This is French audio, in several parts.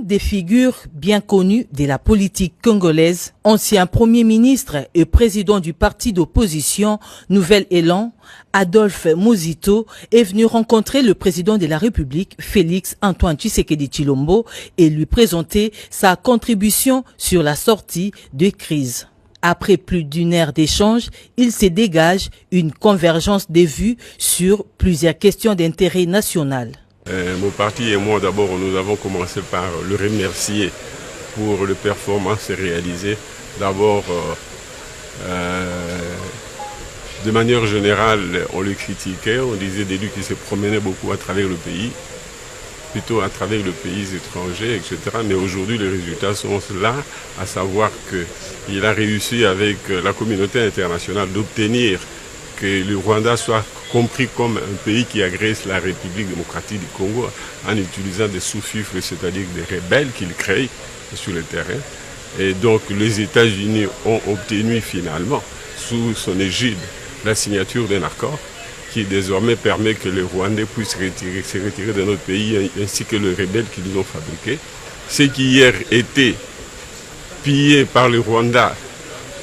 des figures bien connues de la politique congolaise, ancien Premier ministre et président du parti d'opposition Nouvel Élan, Adolphe Muzito est venu rencontrer le président de la République, Félix Antoine Tshisekedi Tshilombo, et lui présenter sa contribution sur la sortie de crise. Après plus d'une heure d'échange, il se dégage une convergence des vues sur plusieurs questions d'intérêt national. Mon parti et moi, d'abord, nous avons commencé par le remercier pour les performances réalisées. D'abord, de manière générale, on le critiquait, on disait de lui qu'il se promenait beaucoup à travers le pays, plutôt à travers les pays étrangers, etc. Mais aujourd'hui, les résultats sont là, à savoir qu'il a réussi avec la communauté internationale d'obtenir que le Rwanda soit compris comme un pays qui agresse la République démocratique du Congo en utilisant des sous-fifres, c'est-à-dire des rebelles qu'il crée sur le terrain. Et donc les États-Unis ont obtenu finalement, sous son égide, la signature d'un accord qui désormais permet que les Rwandais puissent se retirer de notre pays ainsi que les rebelles qu'ils ont fabriqués. Ce qui hier était pillé par le Rwanda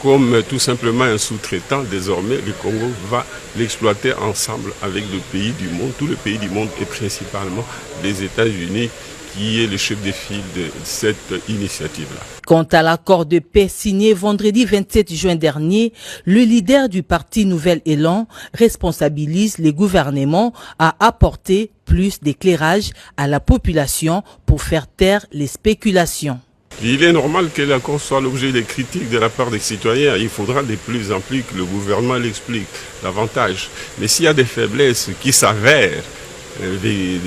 comme tout simplement un sous-traitant, désormais le Congo va l'exploiter ensemble avec le pays du monde, tous les pays du monde et principalement les États-Unis qui est le chef de file de cette initiative-là. Quant à l'accord de paix signé vendredi 27 juin dernier, le leader du parti Nouvel Élan responsabilise les gouvernements à apporter plus d'éclairage à la population pour faire taire les spéculations. Il est normal que l'accord soit l'objet des critiques de la part des citoyens. Il faudra de plus en plus que le gouvernement l'explique davantage. Mais s'il y a des faiblesses qui s'avèrent, des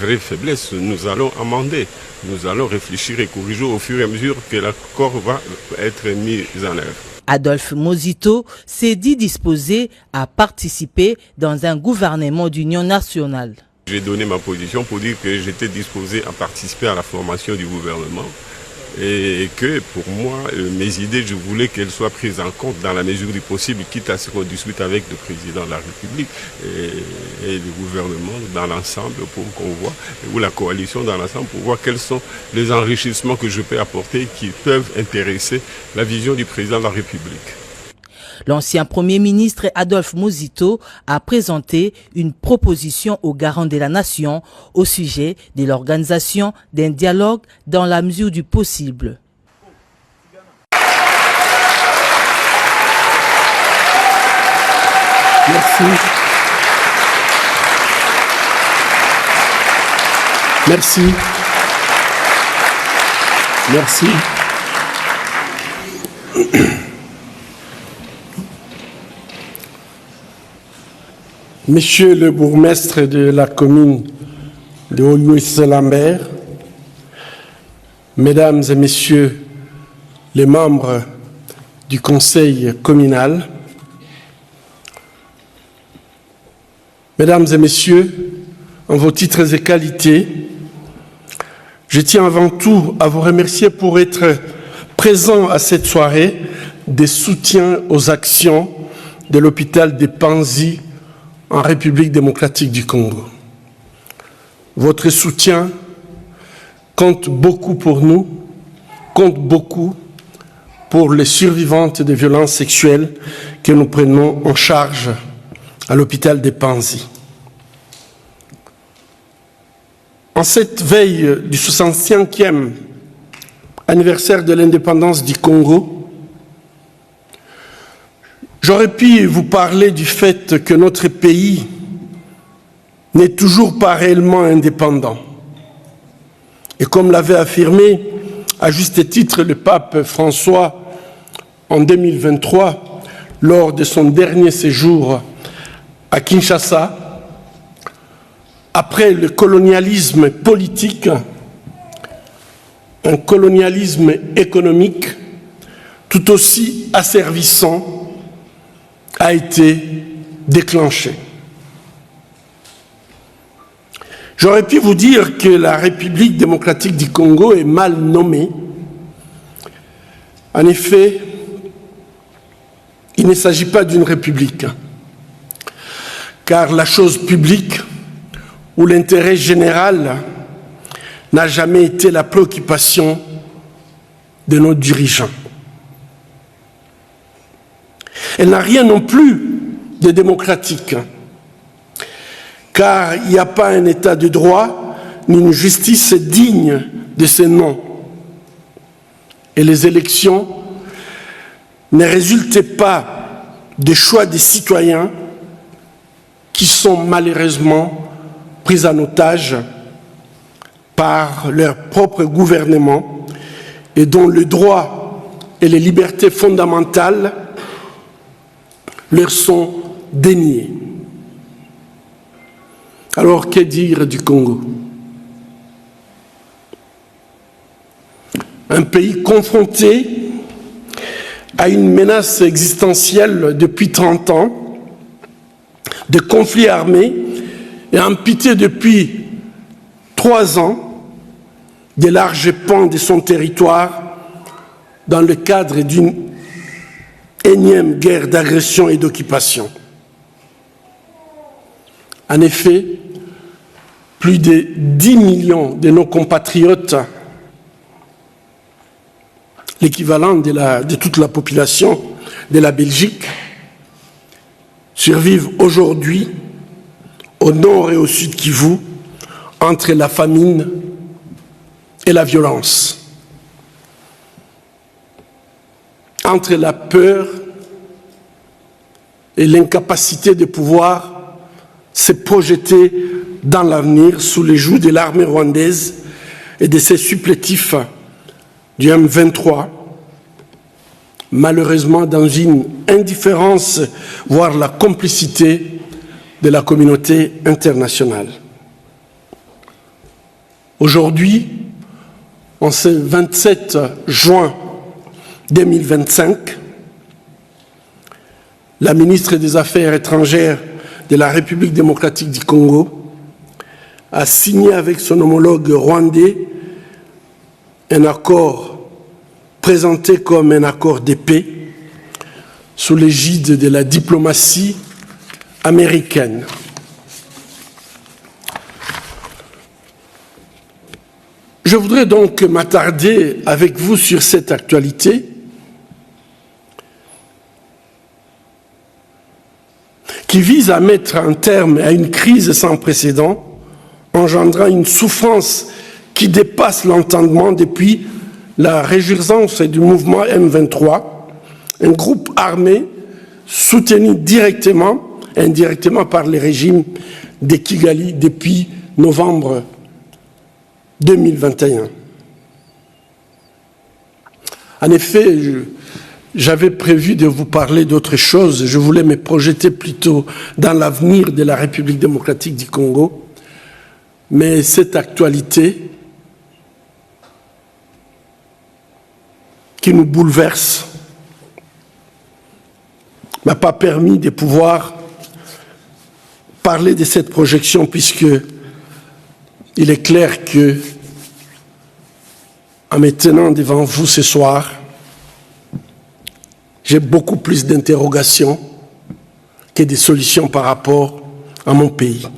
vraies faiblesses, nous allons amender. Nous allons réfléchir et corriger au fur et à mesure que l'accord va être mis en œuvre. Adolphe Muzito s'est dit disposé à participer dans un gouvernement d'union nationale. J'ai donné ma position pour dire que j'étais disposé à participer à la formation du gouvernement. Et que pour moi, mes idées, je voulais qu'elles soient prises en compte dans la mesure du possible, quitte à ce qu'on discute avec le président de la République et le gouvernement dans l'ensemble pour qu'on voit, ou la coalition dans l'ensemble pour voir quels sont les enrichissements que je peux apporter qui peuvent intéresser la vision du président de la République. L'ancien Premier ministre Adolphe Muzito a présenté une proposition aux garants de la nation au sujet de l'organisation d'un dialogue dans la mesure du possible. Merci. Merci. Merci. Monsieur le bourgmestre de la commune de Oyo-Lambert, Mesdames et Messieurs les membres du conseil communal, Mesdames et Messieurs, en vos titres et qualités, je tiens avant tout à vous remercier pour être présent à cette soirée de soutien aux actions de l'hôpital de Panzi en République démocratique du Congo. Votre soutien compte beaucoup pour nous, compte beaucoup pour les survivantes des violences sexuelles que nous prenons en charge à l'hôpital de Panzi. En cette veille du 65e anniversaire de l'indépendance du Congo, j'aurais pu vous parler du fait que notre pays n'est toujours pas réellement indépendant. Et comme l'avait affirmé à juste titre le pape François en 2023, lors de son dernier séjour à Kinshasa, après le colonialisme politique, un colonialisme économique tout aussi asservissant a été déclenché. J'aurais pu vous dire que la République démocratique du Congo est mal nommée. En effet, il ne s'agit pas d'une république, car la chose publique ou l'intérêt général n'a jamais été la préoccupation de nos dirigeants. Elle n'a rien non plus de démocratique, car il n'y a pas un état de droit ni une justice digne de ce nom. Et les élections ne résultent pas des choix des citoyens qui sont malheureusement pris en otage par leur propre gouvernement et dont le droit et les libertés fondamentales leur sont déniés. Alors, que dire du Congo? Un pays confronté à une menace existentielle depuis 30 ans, de conflits armés et amputé depuis 3 ans des larges pans de son territoire dans le cadre d'une énième guerre d'agression et d'occupation. En effet, plus de 10 millions de nos compatriotes, l'équivalent de toute la population de la Belgique, survivent aujourd'hui au nord et au sud Kivu entre la famine et la violence, entre la peur et l'incapacité de pouvoir se projeter dans l'avenir sous les joues de l'armée rwandaise et de ses supplétifs du M23, malheureusement dans une indifférence, voire la complicité de la communauté internationale. Aujourd'hui, en ce 27 juin 2025, la ministre des Affaires étrangères de la République démocratique du Congo a signé avec son homologue rwandais un accord présenté comme un accord de paix sous l'égide de la diplomatie américaine. Je voudrais donc m'attarder avec vous sur cette actualité qui vise à mettre un terme à une crise sans précédent, engendrant une souffrance qui dépasse l'entendement depuis la résurgence du mouvement M23, un groupe armé soutenu directement et indirectement par le régime de Kigali depuis novembre 2021. En effet, j'avais prévu de vous parler d'autre chose. Je voulais me projeter plutôt dans l'avenir de la République démocratique du Congo. Mais cette actualité qui nous bouleverse ne m'a pas permis de pouvoir parler de cette projection, puisque il est clair que, en me tenant devant vous ce soir, j'ai beaucoup plus d'interrogations que de solutions par rapport à mon pays.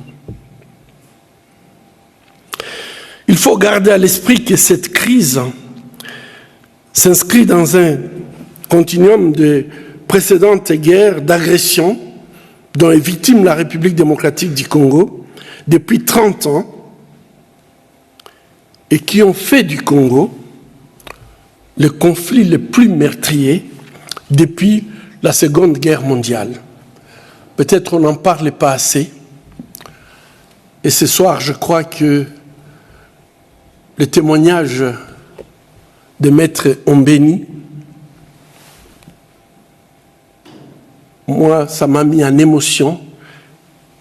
Il faut garder à l'esprit que cette crise s'inscrit dans un continuum de précédentes guerres d'agression dont est victime la République démocratique du Congo depuis 30 ans et qui ont fait du Congo le conflit le plus meurtrier depuis la Seconde Guerre mondiale. Peut-être on n'en parle pas assez. Et ce soir, je crois que le témoignage de Maître Ombeni, moi, ça m'a mis en émotion,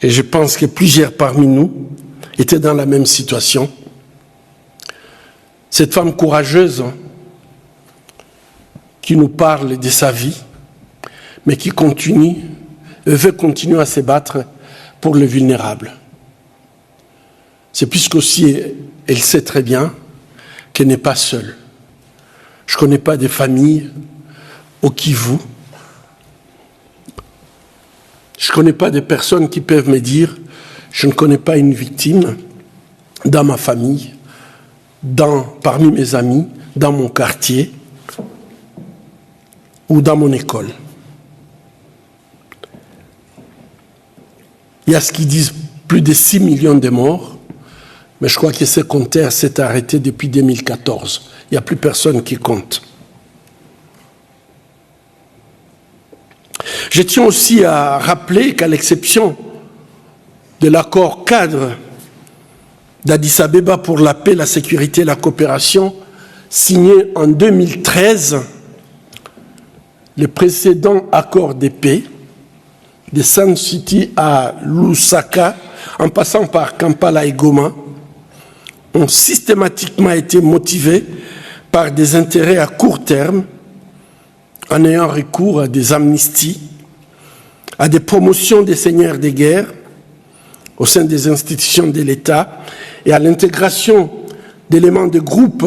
et je pense que plusieurs parmi nous étaient dans la même situation. Cette femme courageuse qui nous parle de sa vie, mais qui veut continuer à se battre pour les vulnérables. C'est puisqu'aussi elle sait très bien qu'elle n'est pas seule. Je ne connais pas des familles au Kivu. Je ne connais pas des personnes qui peuvent me dire « je ne connais pas une victime dans ma famille parmi mes amis, dans mon quartier ou dans mon école. Il y a ce qu'ils disent plus de 6 millions de morts, mais je crois que ce compteur s'est arrêté depuis 2014. Il n'y a plus personne qui compte. Je tiens aussi à rappeler qu'à l'exception de l'accord cadre d'Addis Abeba pour la paix, la sécurité et la coopération, signé en 2013, le précédent accord de paix de Sun City à Lusaka, en passant par Kampala et Goma, ont systématiquement été motivés par des intérêts à court terme, en ayant recours à des amnisties, à des promotions des seigneurs de guerre au sein des institutions de l'État et à l'intégration d'éléments de groupes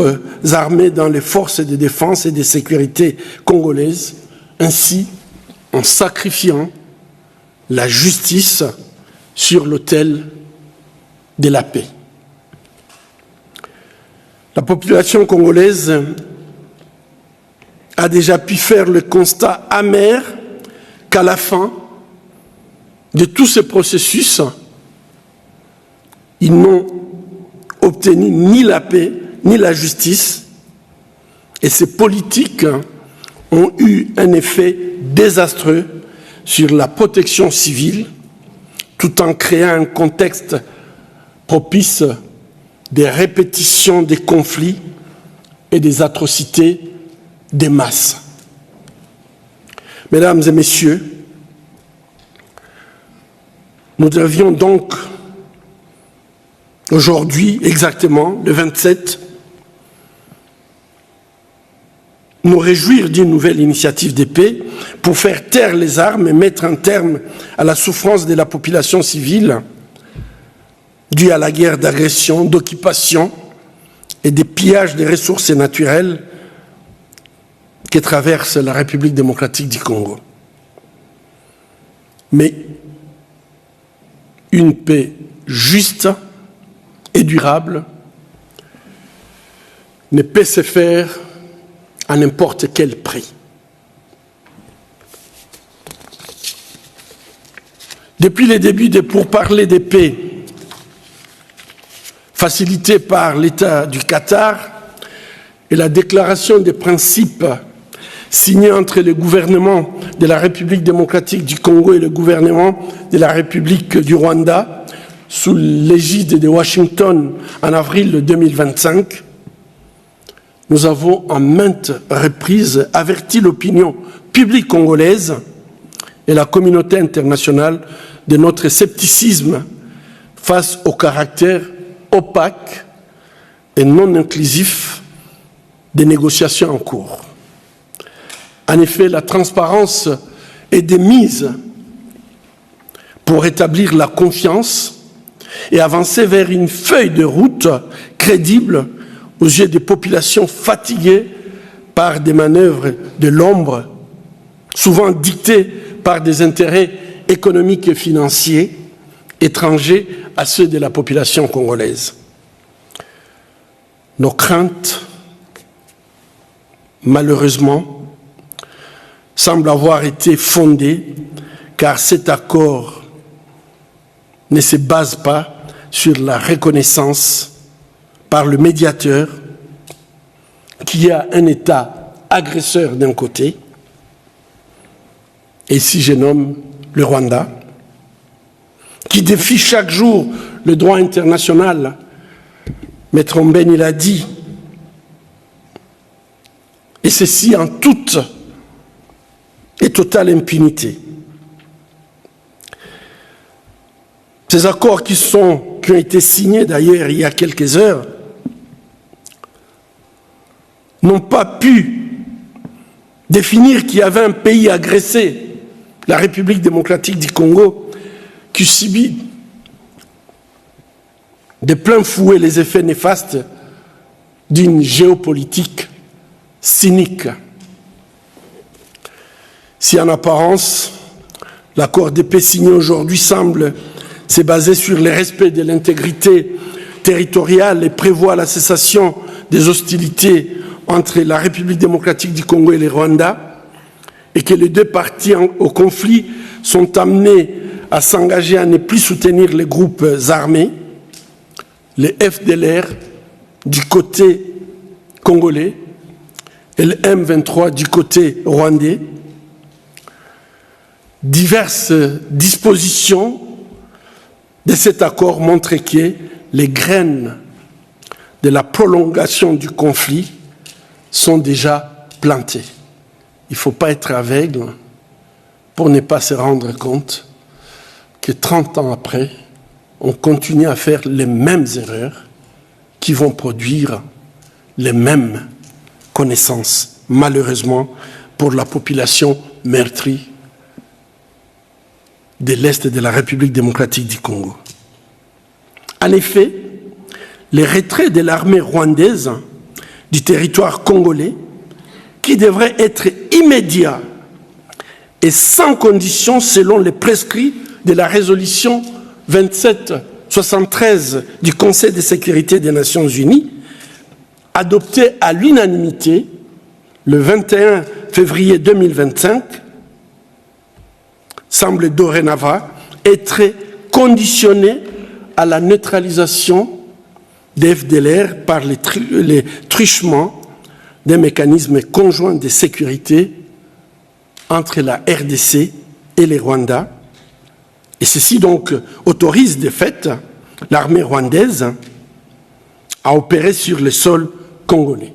armés dans les forces de défense et de sécurité congolaises, ainsi en sacrifiant la justice sur l'autel de la paix. La population congolaise a déjà pu faire le constat amer qu'à la fin de tout ce processus, ils n'ont obtenu ni la paix, ni la justice, et ces politiques ont eu un effet désastreux sur la protection civile, tout en créant un contexte propice des répétitions des conflits et des atrocités des masses. Mesdames et messieurs, nous devions donc aujourd'hui, exactement, le 27, nous réjouir d'une nouvelle initiative de paix pour faire taire les armes et mettre un terme à la souffrance de la population civile due à la guerre d'agression, d'occupation et des pillages des ressources naturelles que traverse la République démocratique du Congo. Mais une paix juste et durable ne peut se faire à n'importe quel prix. Depuis les débuts des pourparlers de paix facilités par l'État du Qatar et la déclaration des principes signée entre le gouvernement de la République démocratique du Congo et le gouvernement de la République du Rwanda sous l'égide de Washington en avril 2025, nous avons en maintes reprises averti l'opinion publique congolaise et la communauté internationale de notre scepticisme face au caractère opaque et non inclusif des négociations en cours. En effet, la transparence est de mise pour rétablir la confiance et avancer vers une feuille de route crédible aux yeux des populations fatiguées par des manœuvres de l'ombre, souvent dictées par des intérêts économiques et financiers étrangers à ceux de la population congolaise. Nos craintes, malheureusement, semblent avoir été fondées, car cet accord ne se base pas sur la reconnaissance par le médiateur qu'il y a un État agresseur d'un côté, et si je nomme le Rwanda, qui défie chaque jour le droit international. Maître Mben, il a dit, et ceci en toute et totale impunité. Ces accords qui ont été signés d'ailleurs il y a quelques heures n'ont pas pu définir qu'il y avait un pays agressé, la République démocratique du Congo, qui subit de plein fouet les effets néfastes d'une géopolitique cynique. Si en apparence, l'accord de paix signé aujourd'hui semble se baser sur le respect de l'intégrité territoriale et prévoit la cessation des hostilités entre la République démocratique du Congo et le Rwanda, et que les deux parties au conflit sont amenées à s'engager à ne plus soutenir les groupes armés, les FDLR du côté congolais et le M23 du côté rwandais. Diverses dispositions de cet accord montrent que les graines de la prolongation du conflit sont déjà plantées. Il ne faut pas être aveugle pour ne pas se rendre compte que 30 ans après, on continue à faire les mêmes erreurs qui vont produire les mêmes connaissances, malheureusement, pour la population meurtrie de l'Est de la République démocratique du Congo. En effet, le retrait de l'armée rwandaise du territoire congolais, qui devrait être immédiat et sans condition selon les prescrits de la résolution 2773 du Conseil de sécurité des Nations Unies, adoptée à l'unanimité le 21 février 2025, semble dorénavant être conditionné à la neutralisation des FDLR par les truchements des mécanismes conjoints de sécurité entre la RDC et les Rwandais. Et ceci donc autorise de fait l'armée rwandaise à opérer sur le sol congolais.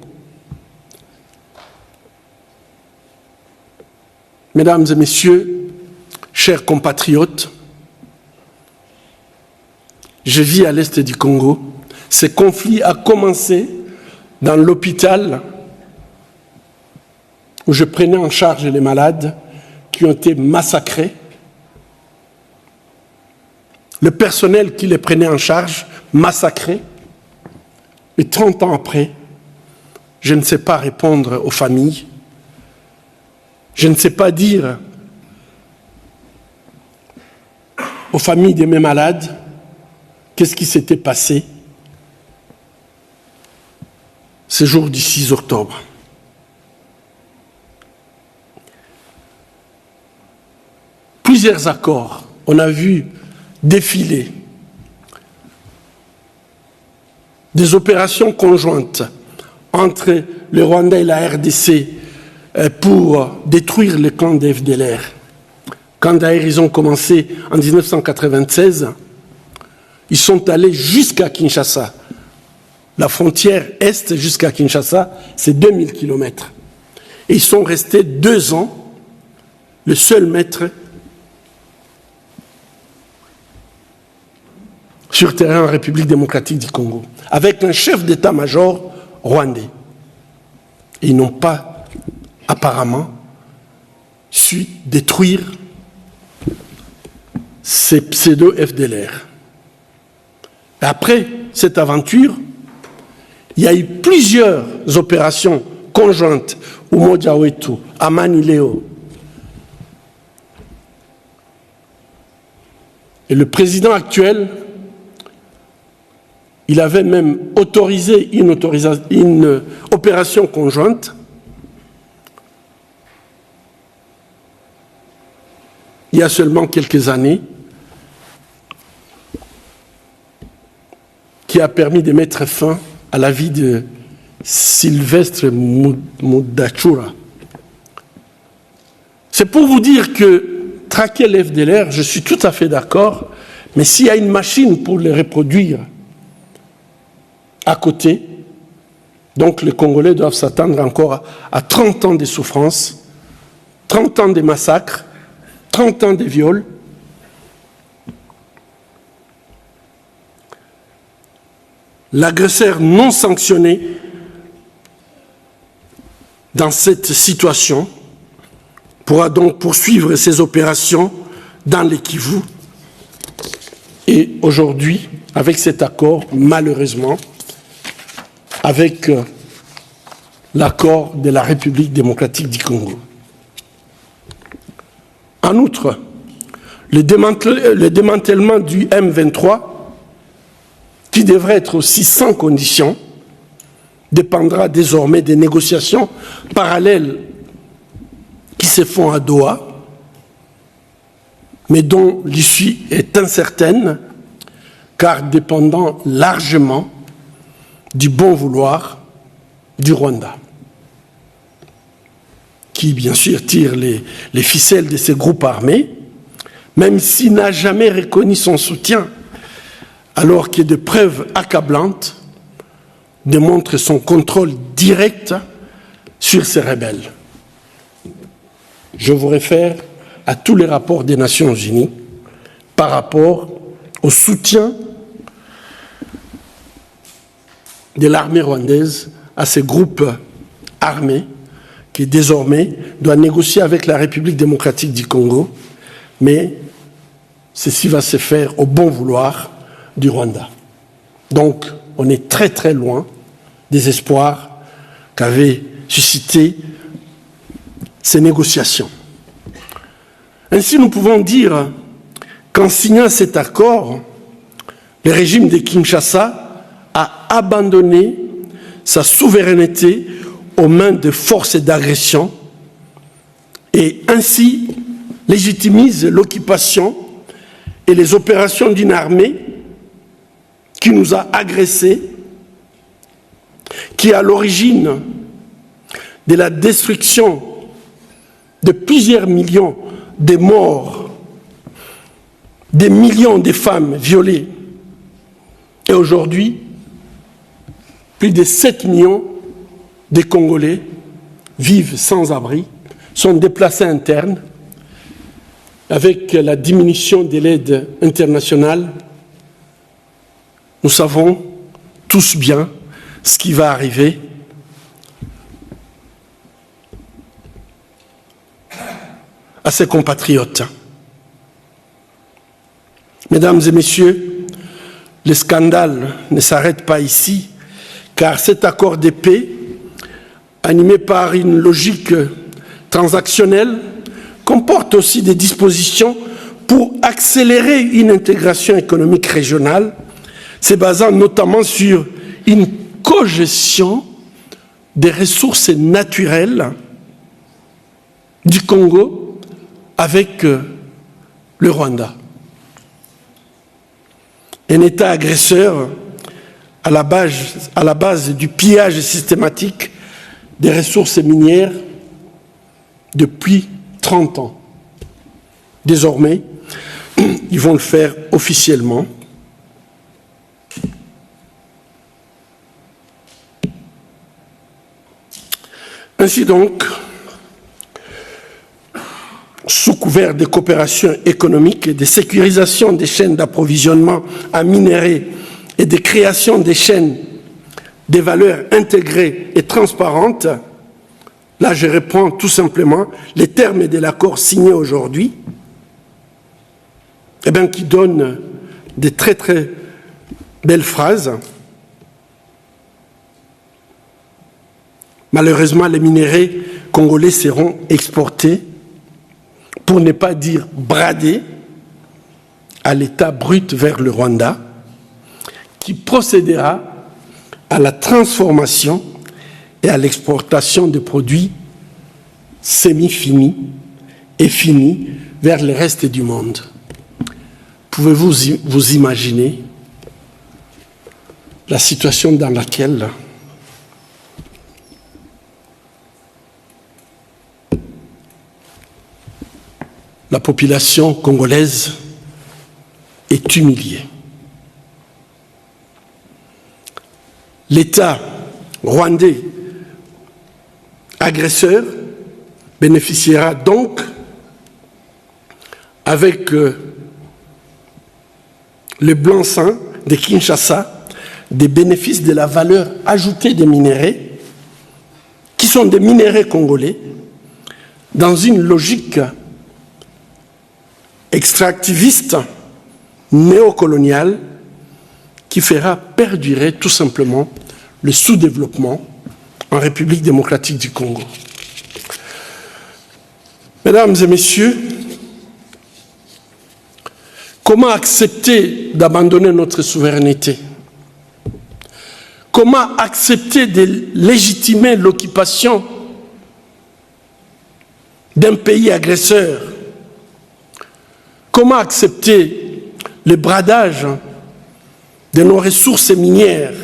Mesdames et messieurs, chers compatriotes, je vis à l'est du Congo. Ce conflit a commencé dans l'hôpital où je prenais en charge les malades qui ont été massacrés. Le personnel qui les prenait en charge, massacré. Et 30 ans après, je ne sais pas répondre aux familles. Je ne sais pas dire aux familles de mes malades qu'est-ce qui s'était passé ce jour du 6 octobre. Plusieurs accords, on a vu défiler des opérations conjointes entre le Rwanda et la RDC pour détruire le clan des FDLR. Quand d'ailleurs ils ont commencé en 1996, ils sont allés jusqu'à Kinshasa. La frontière est jusqu'à Kinshasa, c'est 2000 km. Et ils sont restés 2 ans, le seul maître sur terrain en République démocratique du Congo, avec un chef d'état-major rwandais. Et ils n'ont pas, apparemment, su détruire ces pseudo-FDLR. Après cette aventure, il y a eu plusieurs opérations conjointes, Umoja Wetu, Amani Leo. Et le président actuel, il avait même autorisé une opération conjointe il y a seulement quelques années, qui a permis de mettre fin à la vie de Sylvestre Mudachura. C'est pour vous dire que traquer les FDLR, je suis tout à fait d'accord, mais s'il y a une machine pour les reproduire à côté, donc les Congolais doivent s'attendre encore à 30 ans de souffrance, 30 ans de massacres, 30 ans de viols. L'agresseur non sanctionné dans cette situation pourra donc poursuivre ses opérations dans le Kivu. Et aujourd'hui, avec cet accord, malheureusement, avec l'accord de la République démocratique du Congo. En outre, le démantèlement du M23, qui devrait être aussi sans condition, dépendra désormais des négociations parallèles qui se font à Doha, mais dont l'issue est incertaine, car dépendant largement du bon vouloir du Rwanda, qui bien sûr tire les ficelles de ces groupes armés, même s'il n'a jamais reconnu son soutien, alors que des preuves accablantes démontrent son contrôle direct sur ces rebelles. Je vous réfère à tous les rapports des Nations Unies par rapport au soutien de l'armée rwandaise à ces groupes armés qui désormais doit négocier avec la République démocratique du Congo, mais ceci va se faire au bon vouloir du Rwanda. Donc, on est très très loin des espoirs qu'avaient suscité ces négociations. Ainsi, nous pouvons dire qu'en signant cet accord, le régime de Kinshasa a abandonné sa souveraineté aux mains de forces d'agression et ainsi légitimise l'occupation et les opérations d'une armée qui nous a agressés, qui est à l'origine de la destruction de plusieurs millions de morts, des millions de femmes violées. Et aujourd'hui, plus de 7 millions de Congolais vivent sans abri, sont déplacés internes. Avec la diminution de l'aide internationale, nous savons tous bien ce qui va arriver. À ses compatriotes. Mesdames et messieurs, le scandale ne s'arrête pas ici, car cet accord de paix, animé par une logique transactionnelle, comporte aussi des dispositions pour accélérer une intégration économique régionale, se basant notamment sur une cogestion des ressources naturelles du Congo avec le Rwanda. Un État agresseur à la base du pillage systématique des ressources minières depuis 30 ans. Désormais, ils vont le faire officiellement. Ainsi donc, sous couvert de coopération économique et de sécurisation des chaînes d'approvisionnement en minerais et de création des chaînes de valeur intégrées et transparentes, là je reprends tout simplement les termes de l'accord signé aujourd'hui, qui donne de très très belles phrases. Malheureusement, les minerais congolais seront exportés, pour ne pas dire bradés, à l'état brut vers le Rwanda, qui procédera à la transformation et à l'exportation de produits semi-finis et finis vers le reste du monde. Pouvez-vous vous imaginer la situation dans laquelle la population congolaise est humiliée? L'État rwandais agresseur bénéficiera donc, avec le blanc-seing de Kinshasa, des bénéfices de la valeur ajoutée des minéraux, qui sont des minéraux congolais, dans une logique extractiviste, néocoloniale, qui fera perdurer tout simplement le sous-développement en République démocratique du Congo. Mesdames et messieurs, comment accepter d'abandonner notre souveraineté? Comment accepter de légitimer l'occupation d'un pays agresseur? Comment accepter le bradage de nos ressources minières?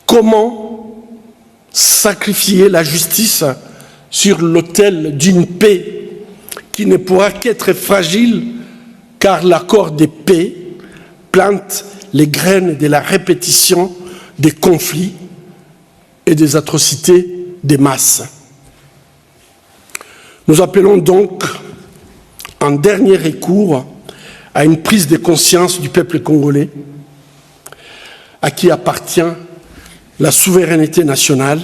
Comment sacrifier la justice sur l'autel d'une paix qui ne pourra qu'être fragile, car l'accord de paix plante les graines de la répétition des conflits et des atrocités des masses. Nous appelons donc, en dernier recours, à une prise de conscience du peuple congolais, à qui appartient la souveraineté nationale,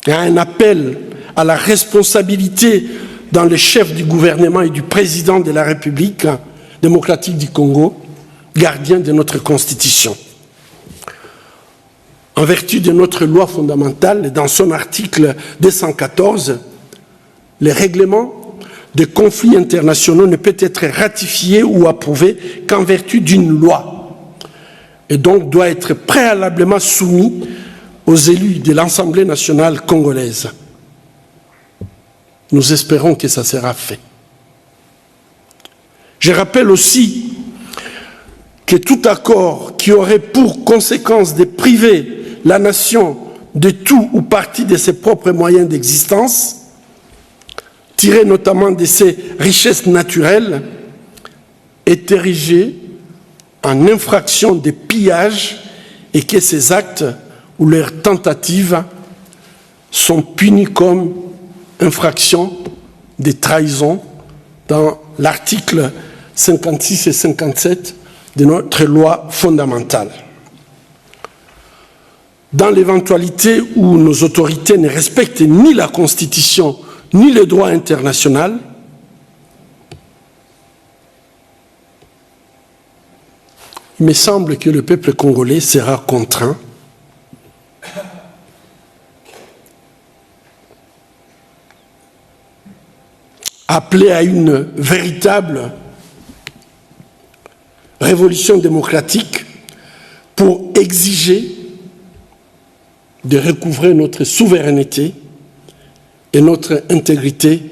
et à un appel à la responsabilité dans les chefs du gouvernement et du président de la République démocratique du Congo, gardien de notre Constitution. En vertu de notre loi fondamentale, dans son article 214, le règlement de conflits internationaux ne peut être ratifié ou approuvé qu'en vertu d'une loi, et donc doit être préalablement soumis aux élus de l'Assemblée nationale congolaise. Nous espérons que ça sera fait. Je rappelle aussi que tout accord qui aurait pour conséquence de priver la nation de tout ou partie de ses propres moyens d'existence, tirés notamment de ses richesses naturelles, est érigé en infraction de pillage et que ces actes ou leurs tentatives sont punis comme infraction de trahison dans l'article 56 et 57 de notre loi fondamentale. Dans l'éventualité où nos autorités ne respectent ni la Constitution ni le droit international, il me semble que le peuple congolais sera contraint appelé à une véritable révolution démocratique pour exiger de recouvrer notre souveraineté et notre intégrité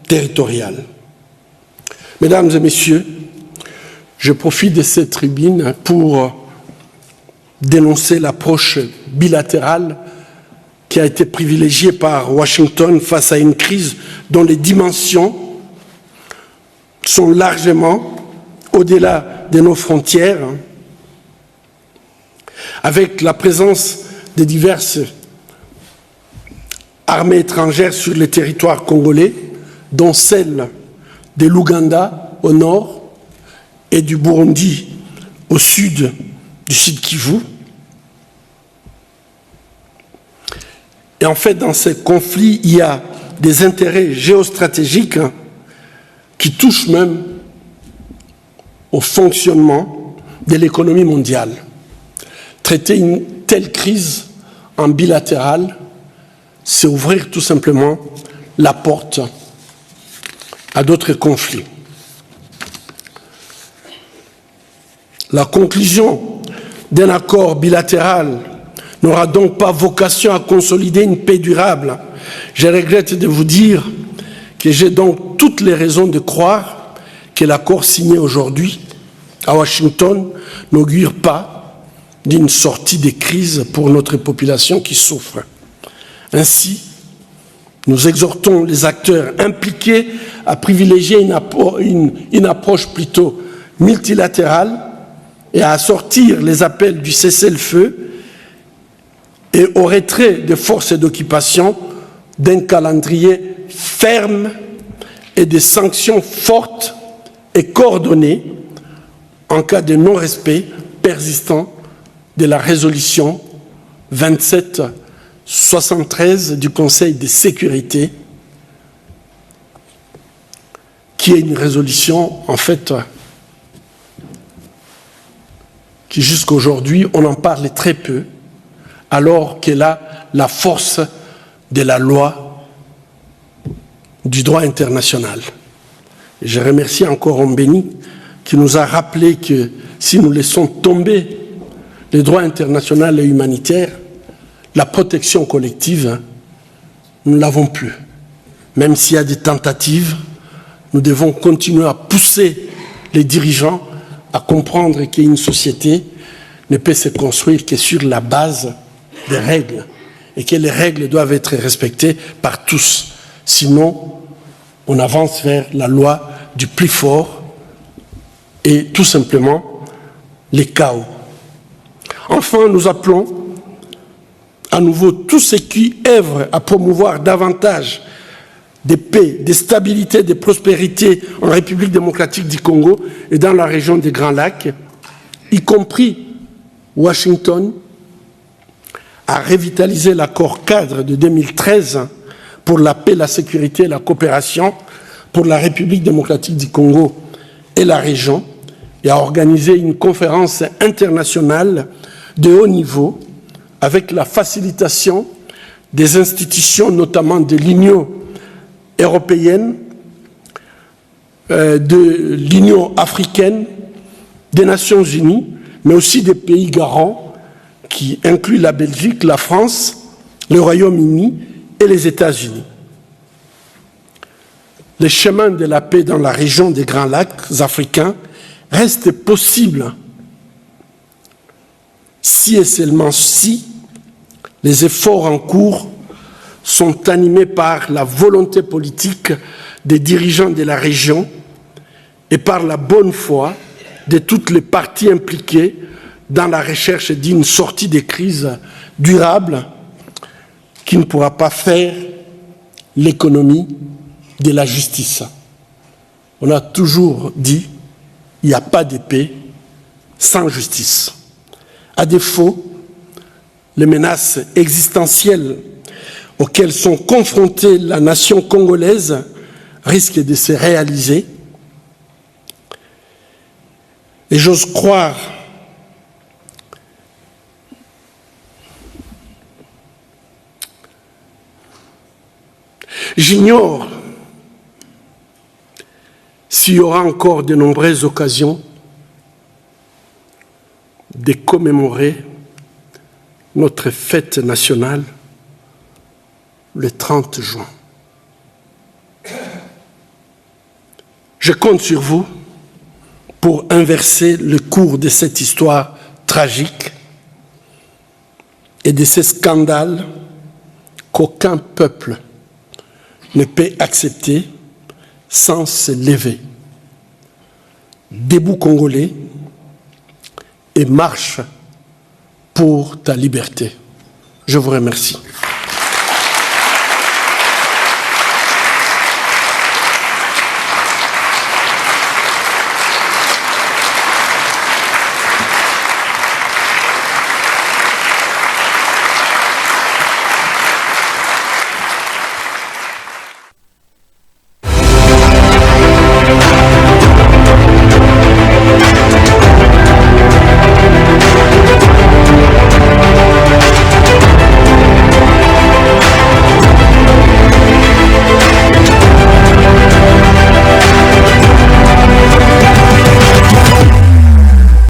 territoriale. Mesdames et messieurs, je profite de cette tribune pour dénoncer l'approche bilatérale qui a été privilégiée par Washington face à une crise dont les dimensions sont largement au-delà de nos frontières, avec la présence de diverses armées étrangères sur le territoire congolais, dont celle de l'Ouganda au nord et du Burundi au sud du Sud Kivu. Et en fait, dans ces conflits, il y a des intérêts géostratégiques qui touchent même au fonctionnement de l'économie mondiale. Traiter une telle crise en bilatéral, c'est ouvrir tout simplement la porte à d'autres conflits. La conclusion d'un accord bilatéral n'aura donc pas vocation à consolider une paix durable. Je regrette de vous dire que j'ai donc toutes les raisons de croire que l'accord signé aujourd'hui à Washington n'augure pas d'une sortie de crise pour notre population qui souffre. Ainsi, nous exhortons les acteurs impliqués à privilégier une approche plutôt multilatérale et à assortir les appels du cessez-le-feu et au retrait des forces d'occupation d'un calendrier ferme et des sanctions fortes et coordonnées en cas de non-respect persistant de la résolution 2773 du Conseil de sécurité, qui est une résolution, en fait, qui jusqu'à aujourd'hui, on en parle très peu, alors qu'elle a la force de la loi du droit international. Je remercie encore Ombeni qui nous a rappelé que si nous laissons tomber le droit international et humanitaire, la protection collective, nous ne l'avons plus. Même s'il y a des tentatives, nous devons continuer à pousser les dirigeants à comprendre qu'une société ne peut se construire que sur la base des règles et que les règles doivent être respectées par tous. Sinon, on avance vers la loi du plus fort et tout simplement les chaos. Enfin, nous appelons à nouveau tous ceux qui œuvrent à promouvoir davantage de paix, de stabilité, de prospérité en République démocratique du Congo et dans la région des Grands Lacs, y compris Washington, à revitaliser l'accord cadre de 2013 pour la paix, la sécurité et la coopération pour la République démocratique du Congo et la région, et à organiser une conférence internationale de haut niveau avec la facilitation des institutions, notamment de l'Union européenne, de l'Union africaine, des Nations unies, mais aussi des pays garants qui incluent la Belgique, la France, le Royaume-Uni et les États-Unis. Le chemin de la paix dans la région des Grands Lacs africains reste possible si et seulement si les efforts en cours sont animés par la volonté politique des dirigeants de la région et par la bonne foi de toutes les parties impliquées dans la recherche d'une sortie des crises durable qui ne pourra pas faire l'économie de la justice. On a toujours dit il n'y a pas de paix sans justice. À défaut, les menaces existentielles auxquelles sont confrontées la nation congolaise risquent de se réaliser. Et j'ose croire j'ignore s'il y aura encore de nombreuses occasions de commémorer notre fête nationale le 30 juin. Je compte sur vous pour inverser le cours de cette histoire tragique et de ces scandales qu'aucun peuple ne peut accepter sans se lever. Debout Congolais et marche pour ta liberté. Je vous remercie.